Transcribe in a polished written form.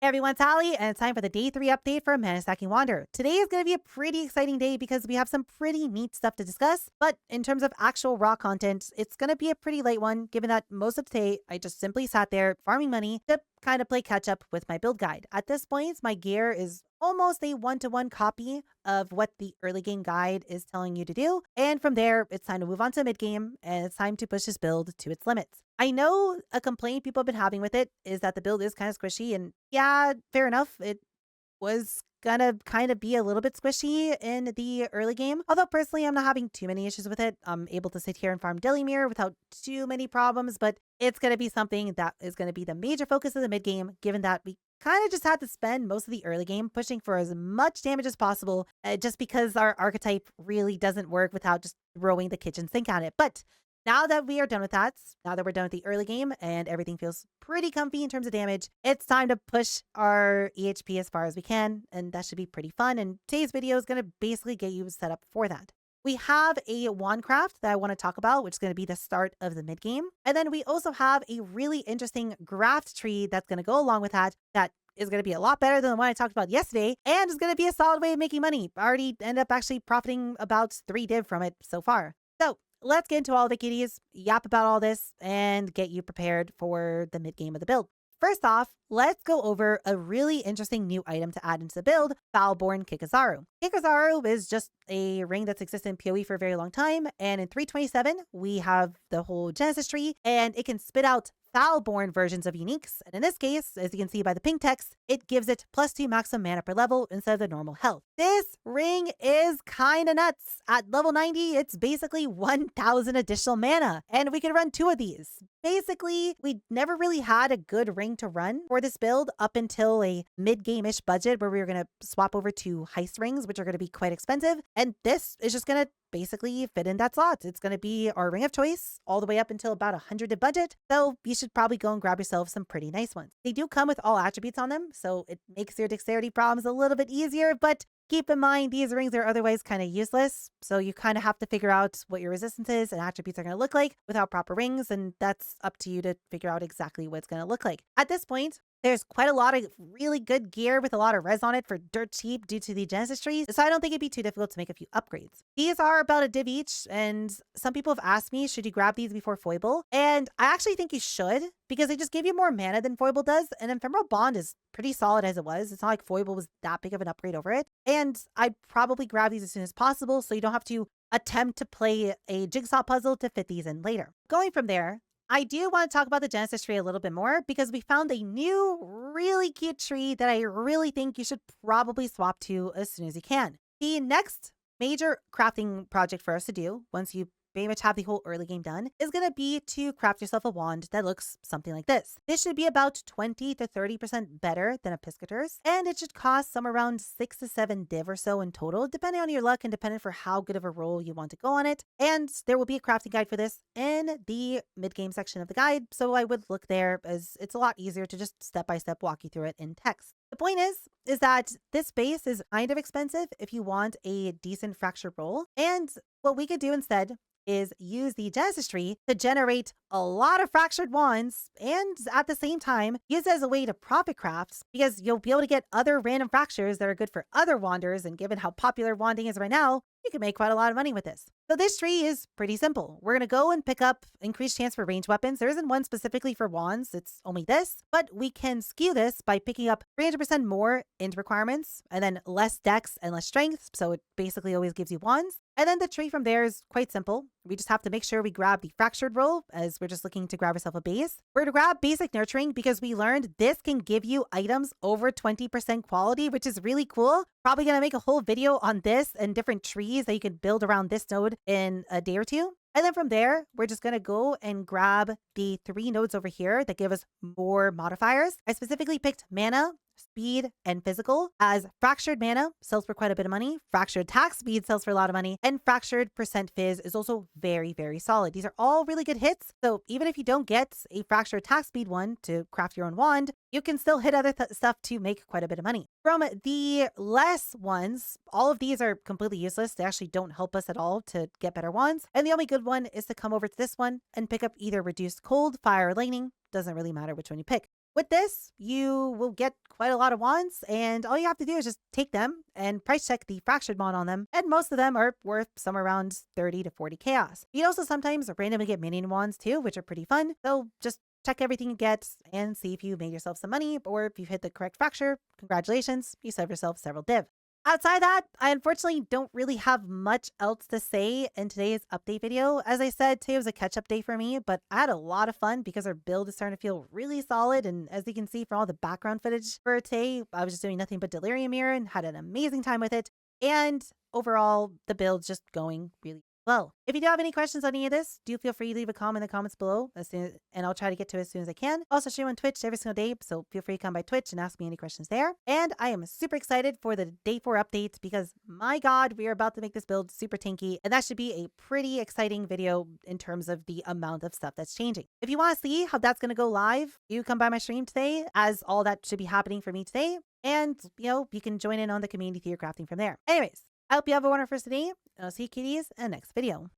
Hey everyone, it's Allie, and it's time for the day 3 update for Mana Stacking Wander. Today is going to be a pretty exciting day because we have some pretty neat stuff to discuss, but in terms of actual raw content, it's going to be a pretty light one, given that most of today I just simply sat there farming money to kind of play catch up with my build guide. At this point, my gear is almost a one-to-one copy of what the early game guide is telling you to do, and from there, it's time to move on to mid game, and it's time to push this build to its limits. I know a complaint people have been having with it is that the build is kind of squishy, and yeah, fair enough. It was gonna kind of be a little bit squishy in the early game. Although personally, I'm not having too many issues with it. I'm able to sit here and farm Delimir without too many problems, but it's gonna be something that is gonna be the major focus of the mid game, given that we kind of just had to spend most of the early game pushing for as much damage as possible, just because our archetype really doesn't work without just throwing the kitchen sink at it. But now that we are done with that, now that we're done with the early game and everything feels pretty comfy in terms of damage, it's time to push our EHP as far as we can, and that should be pretty fun. And today's video is going to basically get you set up for that. We have a wand craft that I want to talk about, which is going to be the start of the mid game. And then we also have a really interesting graft tree that's going to go along with that, that is going to be a lot better than the one I talked about yesterday, and is going to be a solid way of making money. I already ended up actually profiting about 3 div from it so far. So let's get into all the kitties, yap about all this, and get you prepared for the mid game of the build. First off, let's go over a really interesting new item to add into the build, Foulborn Kikazaru. Kikazaru is just a ring that's existed in PoE for a very long time, and in 327, we have the whole Genesis tree, and it can spit out Foulborn versions of uniques, and in this case, as you can see by the pink text, it gives it +2 maximum mana per level instead of the normal health. This ring is kinda nuts. At level 90, it's basically 1,000 additional mana, and we can run 2 of these. Basically, we never really had a good ring to run for this build up until a mid-game-ish budget where we were going to swap over to heist rings, which are going to be quite expensive, and this is just going to basically fit in that slot. It's going to be our ring of choice all the way up until about 100 in budget, so you should probably go and grab yourself some pretty nice ones. They do come with all attributes on them, so it makes your dexterity problems a little bit easier, but keep in mind these rings are otherwise kind of useless, so you kind of have to figure out what your resistances and attributes are going to look like without proper rings, and that's up to you to figure out exactly what it's going to look like. At this point, there's quite a lot of really good gear with a lot of res on it for dirt cheap due to the Genesis trees, so I don't think it'd be too difficult to make a few upgrades. These are about a div each, and some people have asked me, should you grab these before Foible? And I actually think you should, because they just give you more mana than Foible does, and Ephemeral Bond is pretty solid as it was. It's not like Foible was that big of an upgrade over it, and I'd probably grab these as soon as possible so you don't have to attempt to play a jigsaw puzzle to fit these in later. Going from there, I do want to talk about the Genesis tree a little bit more because we found a new, really cute tree that I really think you should probably swap to as soon as you can. The next major crafting project for us to do, once you pretty much have the whole early game done, is going to be to craft yourself a wand that looks something like this. This should be about 20 to 30% better than a Piscator's, and it should cost somewhere around 6 to 7 div or so in total, depending on your luck and depending for how good of a roll you want to go on it. And there will be a crafting guide for this in the mid-game section of the guide, so I would look there as it's a lot easier to just step-by-step walk you through it in text. The point is that this base is kind of expensive if you want a decent fractured roll, and what we could do instead is use the Genesis tree to generate a lot of fractured wands, and at the same time use it as a way to profit crafts, because you'll be able to get other random fractures that are good for other wanders, and given how popular wanding is right now, you can make quite a lot of money with this. So this tree is pretty simple. We're going to go and pick up increased chance for ranged weapons. There isn't one specifically for wands, it's only this, but we can skew this by picking up 300% more int requirements and then less dex and less strength, so it basically always gives you wands. And then the tree from there is quite simple. We just have to make sure we grab the fractured roll, as we're just looking to grab ourselves a base. We're going to grab basic nurturing because we learned this can give you items over 20% quality, which is really cool. Probably going to make a whole video on this and different trees that you can build around this node in a day or two. And then from there, we're just going to go and grab the 3 nodes over here that give us more modifiers. I specifically picked mana, speed, and physical, as fractured mana sells for quite a bit of money, fractured attack speed sells for a lot of money, and fractured percent fizz is also very, very solid. These are all really good hits, so even if you don't get a fractured attack speed one to craft your own wand, you can still hit other stuff to make quite a bit of money. From the less ones, all of these are completely useless. They actually don't help us at all to get better wands, and the only good one is to come over to this one and pick up either reduced cold, fire, or lightning. Doesn't really matter which one you pick. With this, you will get quite a lot of wands, and all you have to do is just take them and price check the fractured mod on them, and most of them are worth somewhere around 30 to 40 chaos. You can also sometimes randomly get minion wands too, which are pretty fun, so just check everything you get and see if you made yourself some money, or if you've hit the correct fracture, congratulations, you saved yourself several div. Outside that, I unfortunately don't really have much else to say in today's update video. As I said, today was a catch-up day for me, but I had a lot of fun because our build is starting to feel really solid. And as you can see from all the background footage for today, I was just doing nothing but Delirium Mirror and had an amazing time with it. And overall, the build's just going really well. If you do have any questions on any of this, do feel free to leave a comment in the comments below and I'll try to get to it as soon as I can. Also stream on Twitch every single day, so feel free to come by Twitch and ask me any questions there. And I am super excited for the day 4 updates because my god, we are about to make this build super tanky, and that should be a pretty exciting video in terms of the amount of stuff that's changing. If you want to see how that's going to go live, you come by my stream today, as all that should be happening for me today. And, you can join in on the community theater crafting from there. Anyways, I hope you have a wonderful day. I'll see you kitties in the next video.